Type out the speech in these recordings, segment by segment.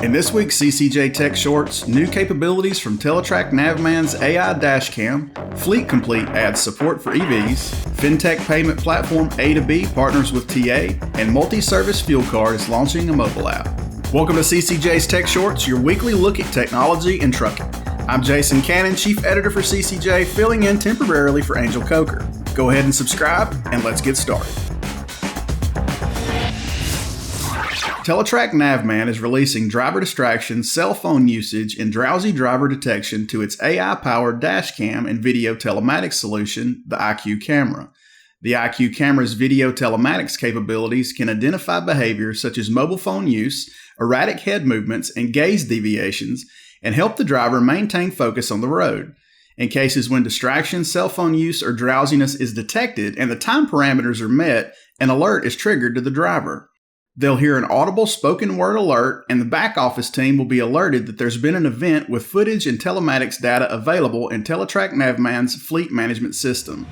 In this week's CCJ Tech Shorts, new capabilities from Teletrac Navman's AI dashcam, Fleet Complete adds support for EVs, Fintech payment platform AtoB partners with TA, and multi-service fuel card is launching a mobile app. Welcome to CCJ's Tech Shorts, your weekly look at technology and trucking. I'm Jason Cannon, Chief Editor for CCJ, filling in temporarily for Angel Coker. Go ahead and subscribe, and let's get started. Teletrac Navman is releasing driver distraction, cell phone usage, and drowsy driver detection to its AI-powered dashcam and video telematics solution, the IQ camera. The IQ camera's video telematics capabilities can identify behaviors such as mobile phone use, erratic head movements, and gaze deviations, and help the driver maintain focus on the road. In cases when distraction, cell phone use, or drowsiness is detected and the time parameters are met, an alert is triggered to the driver. They'll hear an audible spoken word alert, and the back office team will be alerted that there's been an event with footage and telematics data available in Teletrac Navman's fleet management system.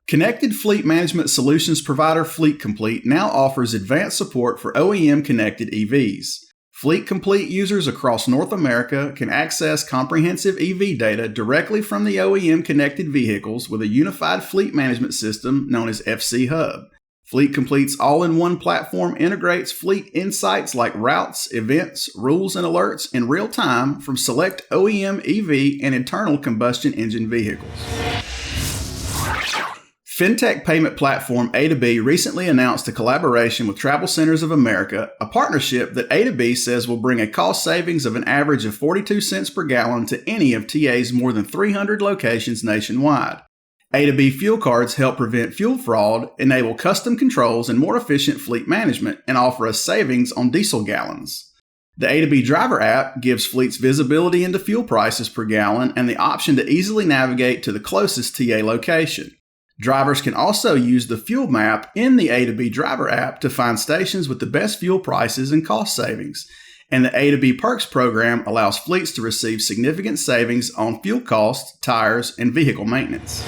Connected fleet management solutions provider Fleet Complete now offers advanced support for OEM connected EVs. Fleet Complete users across North America can access comprehensive EV data directly from the OEM connected vehicles with a unified fleet management system known as FC Hub. Fleet Complete's all-in-one platform integrates fleet insights like routes, events, rules, and alerts in real time from select OEM EV and internal combustion engine vehicles. Fintech payment platform AtoB recently announced a collaboration with TravelCenters of America, a partnership that AtoB says will bring a cost savings of an average of 42 cents per gallon to any of TA's more than 300 locations nationwide. AtoB fuel cards help prevent fuel fraud, enable custom controls and more efficient fleet management, and offer a savings on diesel gallons. The AtoB driver app gives fleets visibility into fuel prices per gallon and the option to easily navigate to the closest TA location. Drivers can also use the fuel map in the AtoB driver app to find stations with the best fuel prices and cost savings. And the AtoB Perks program allows fleets to receive significant savings on fuel costs, tires, and vehicle maintenance.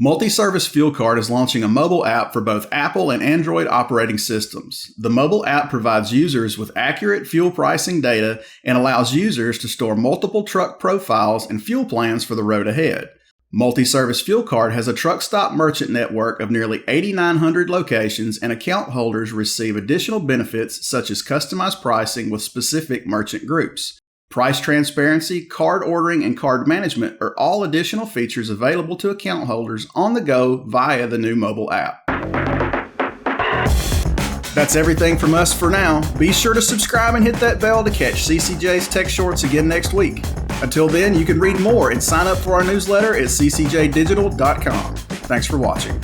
Multi-Service Fuel Card is launching a mobile app for both Apple and Android operating systems. The mobile app provides users with accurate fuel pricing data and allows users to store multiple truck profiles and fuel plans for the road ahead. Multi-Service Fuel Card has a truck stop merchant network of nearly 8,900 locations, and account holders receive additional benefits such as customized pricing with specific merchant groups. Price transparency, card ordering, and card management are all additional features available to account holders on the go via the new mobile app. That's everything from us for now. Be sure to subscribe and hit that bell to catch CCJ's Tech Shorts again next week. Until then, you can read more and sign up for our newsletter at ccjdigital.com. Thanks for watching.